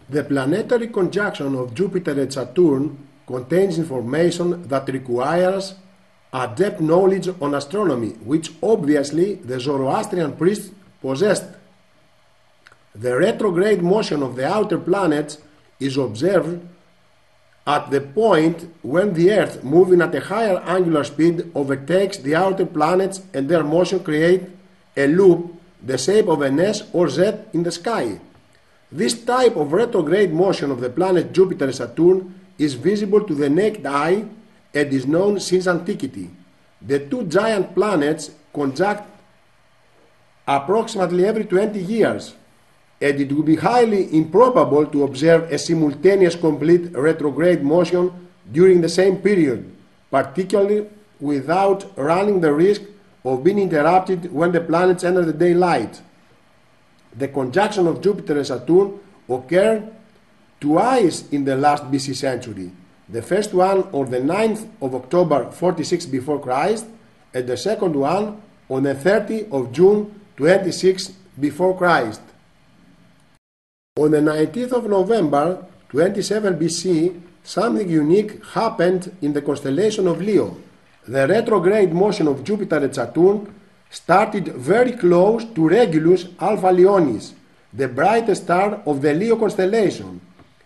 The planetary conjunction of Jupiter and Saturn contains information that requires adept knowledge on astronomy, which obviously the Zoroastrian priests possessed. The retrograde motion of the outer planets is observed at the point when the Earth, moving at a higher angular speed, overtakes the outer planets, and their motion creates a loop the shape of an S or Z in the sky. This type of retrograde motion of the planets Jupiter and Saturn is visible to the naked eye and is known since antiquity. The two giant planets conjunct approximately every 20 years, and it would be highly improbable to observe a simultaneous complete retrograde motion during the same period, particularly without running the risk of being interrupted when the planets enter the daylight. The conjunction of Jupiter and Saturn occurred twice in the last BC century. The first one on the 9th of October 46 before Christ, and the second one on the 30th of June 26 before Christ. On the 19th of November 27 BC, something unique happened in the constellation of Leo. The retrograde motion of Jupiter and Saturn started very close to Regulus Alpha Leonis, the brightest star of the Leo constellation.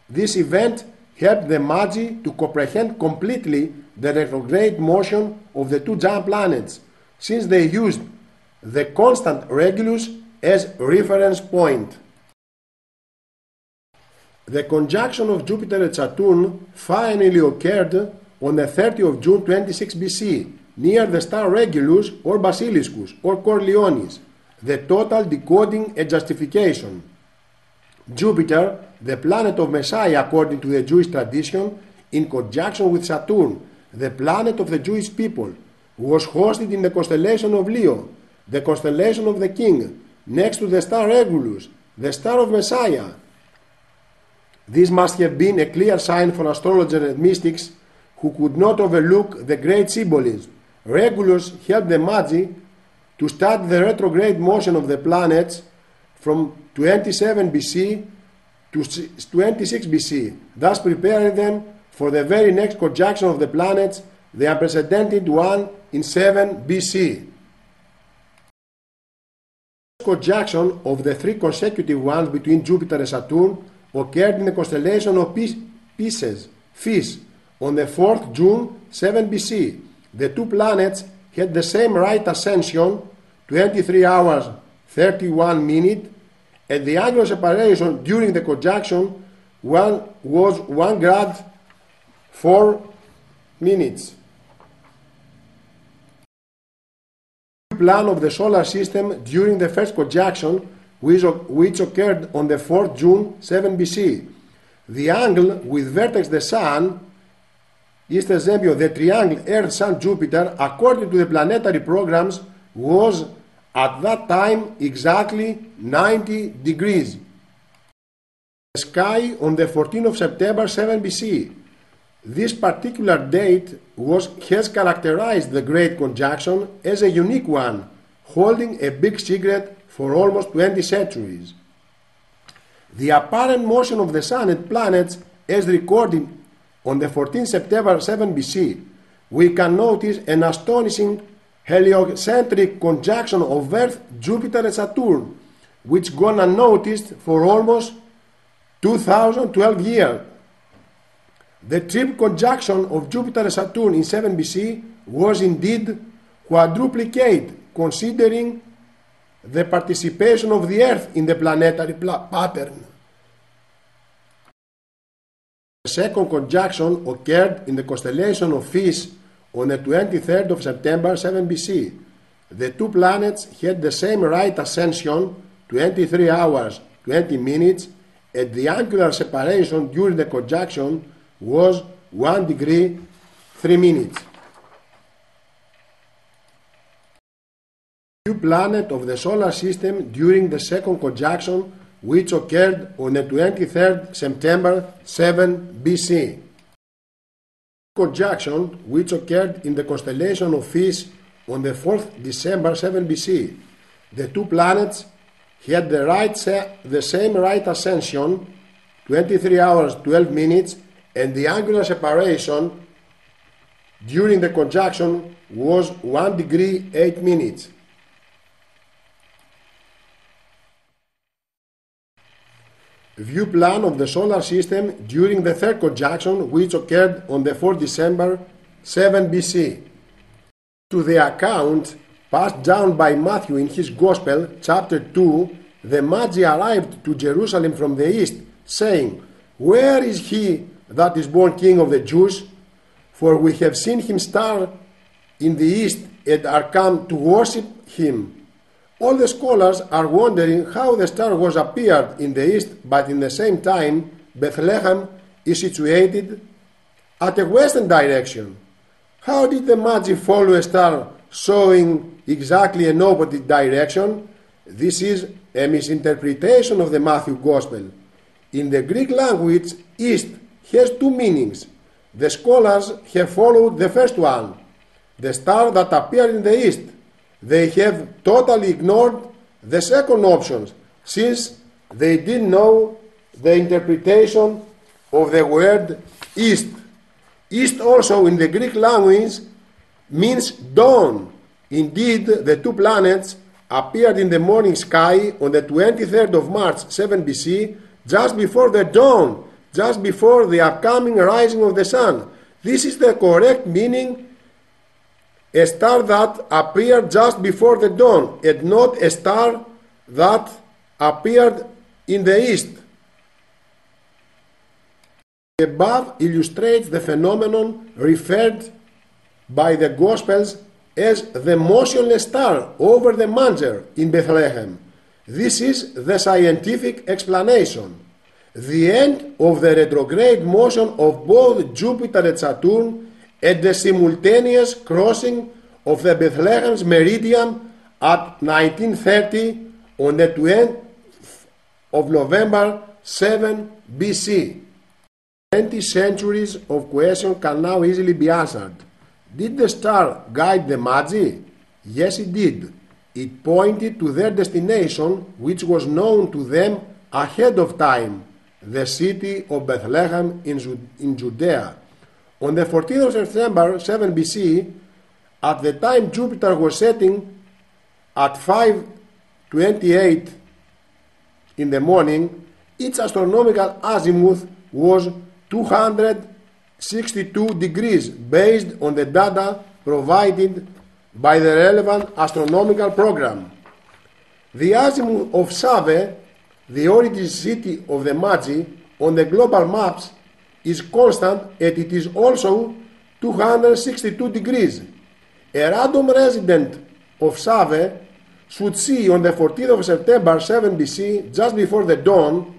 This event helped the Magi to comprehend completely the retrograde motion of the two giant planets, since they used the constant Regulus as reference point. The conjunction of Jupiter and Saturn finally occurred on the 30th of June 26 BC, near the star Regulus or Basiliscus or Corleonis, the total decoding and justification. Jupiter, the planet of Messiah according to the Jewish tradition, in conjunction with Saturn, the planet of the Jewish people, was hosted in the constellation of Leo, the constellation of the King, next to the star Regulus, the star of Messiah. This must have been a clear sign for astrologers and mystics who could not overlook the great symbolism. Regulus helped the Magi to study the retrograde motion of the planets from 27 BC to 26 BC, thus preparing them for the very next conjunction of the planets, the unprecedented one in 7 BC. The conjunction of the three consecutive ones between Jupiter and Saturn occurred in the constellation of Pisces, Fish, on the 4th June 7 BC. The two planets had the same right ascension, 23 hours 31 minutes, and the angular separation during the conjunction was 1 grad 4 minutes. The plan of the solar system during the first conjunction, which occurred on the 4th June 7 BC. The angle with vertex the Sun is the triangle Earth-Sun-Jupiter, according to the planetary programs, was at that time exactly 90 degrees. The sky on the 14th of September 7 BC. This particular date has characterized the Great Conjunction as a unique one, holding a big secret for almost 20 centuries. The apparent motion of the Sun and planets, as recorded on the 14th September 7 BC, we can notice an astonishing heliocentric conjunction of Earth, Jupiter and Saturn, which gone unnoticed for almost 2012 years. The triple conjunction of Jupiter and Saturn in 7 BC was indeed quadruplicate, considering the participation of the Earth in the planetary pattern. The second conjunction occurred in the constellation of Fish on the 23rd of September 7 BC. The two planets had the same right ascension, 23 hours 20 minutes, and the angular separation during the conjunction was 1 degree 3 minutes. New planet of the solar system during the second conjunction, which occurred on the 23rd September 7 BC. Conjunction, which occurred in the constellation of Fish on the 4th December 7 BC. The two planets had the same right ascension, 23 hours 12 minutes, and the angular separation during the conjunction was 1 degree 8 minutes. View plan of the solar system during the third conjunction, which occurred on the 4th December 7 BC. To the account passed down by Matthew in his Gospel, chapter 2, the Magi arrived to Jerusalem from the east, saying, "Where is he that is born King of the Jews? For we have seen him star in the east and are come to worship him." All the scholars are wondering how the star was appeared in the east, but in the same time Bethlehem is situated at a western direction. How did the Magi follow a star showing exactly an opposite direction? This is a misinterpretation of the Matthew Gospel. In the Greek language, east has two meanings. The scholars have followed the first one, the star that appeared in the east. They have totally ignored the second option, since they didn't know the interpretation of the word east. East also in the Greek language means dawn. Indeed, the two planets appeared in the morning sky on the 23rd of March 7 BC, just before the dawn, just before the upcoming rising of the sun. This is the correct meaning, a star that appeared just before the dawn, and not a star that appeared in the east. The above illustrates the phenomenon referred by the Gospels as the motionless star over the manger in Bethlehem. This is the scientific explanation. The end of the retrograde motion of both Jupiter and Saturn, and the simultaneous crossing of the Bethlehem's meridian at 1930 on the 20th of November 7 BC. 20 centuries of questions can now easily be answered. Did the star guide the Magi? Yes, it did. It pointed to their destination, which was known to them ahead of time, the city of Bethlehem in Judea. On the 14th of September 7 BC, at the time Jupiter was setting at 5:28 in the morning, its astronomical azimuth was 262 degrees based on the data provided by the relevant astronomical program. The azimuth of Save, the origin city of the Magi, on the global maps is constant, and it is also 262 degrees. A random resident of Save should see on the 14th of September 7 BC, just before the dawn,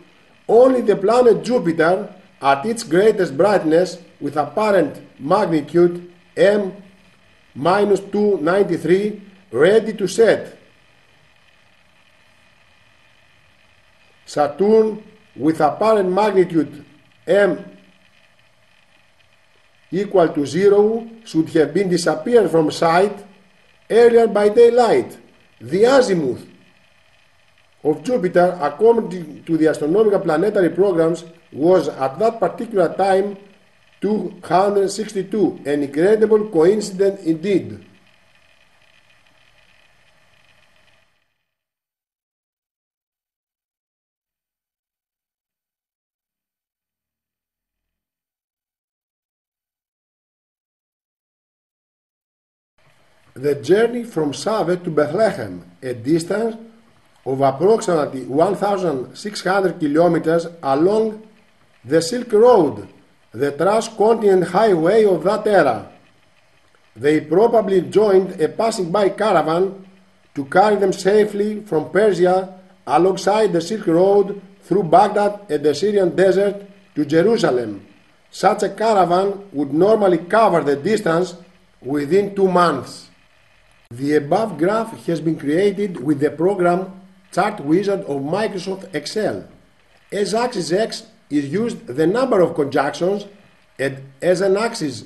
only the planet Jupiter at its greatest brightness with apparent magnitude M-293 ready to set. Saturn with apparent magnitude M equal to 0 should have been disappeared from sight earlier by daylight. The azimuth of Jupiter, according to the astronomical planetary programs, was at that particular time 262, an incredible coincidence indeed. The journey from Save to Bethlehem, a distance of approximately 1,600 kilometers along the Silk Road, the transcontinental highway of that era. They probably joined a passing-by caravan to carry them safely from Persia alongside the Silk Road through Baghdad and the Syrian desert to Jerusalem. Such a caravan would normally cover the distance within 2 months. The above graph has been created with the program Chart Wizard of Microsoft Excel. As axis X is used the number of conjunctions, and as an axis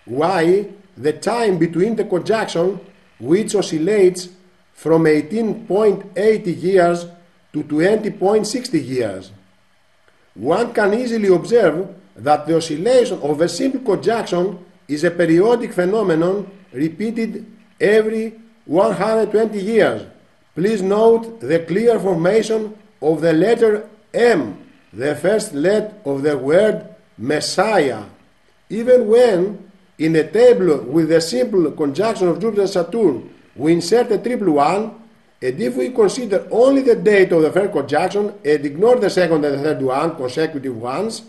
Y the time between the conjunction, which oscillates from 18.80 years to 20.60 years. one can easily observe that the oscillation of a simple conjunction is a periodic phenomenon repeated every 120 years. Please note the clear formation of the letter M, the first letter of the word Messiah. Even when in a table with the simple conjunction of Jupiter Saturn we insert a triple one, and if we consider only the date of the first conjunction and ignore the second and the third one, consecutive ones,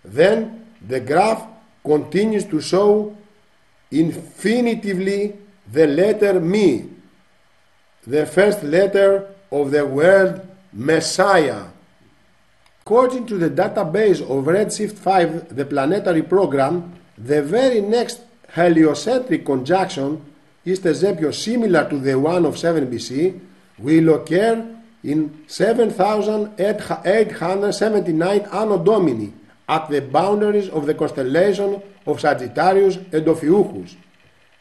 then the graph continues to show infinitively the letter Me, the first letter of the word Messiah. According to the database of Redshift 5, the planetary program, the very next heliocentric conjunction, East Zephyr, similar to the one of 7 BC, will occur in 7879 Anno Domini at the boundaries of the constellation of Sagittarius and Ophiuchus.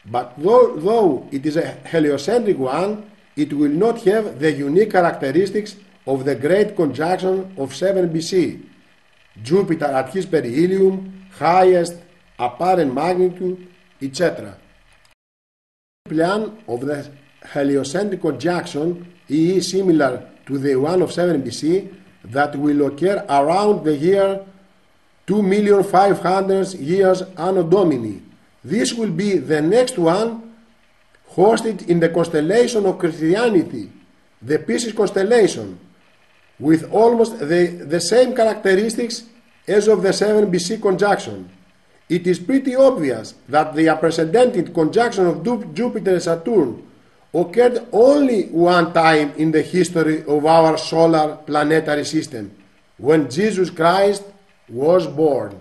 But though it is a heliocentric one, it will not have the unique characteristics of the great conjunction of 7 BC, Jupiter at his perihelion, highest apparent magnitude, etc. The plan of the heliocentric conjunction is similar to the one of 7 BC that will occur around the year 2,500,000 years Anno Domini. This will be the next one hosted in the constellation of Christianity, the Pisces constellation, with almost the same characteristics as of the 7 BC conjunction. It is pretty obvious that the unprecedented conjunction of Jupiter and Saturn occurred only one time in the history of our solar planetary system, when Jesus Christ was born.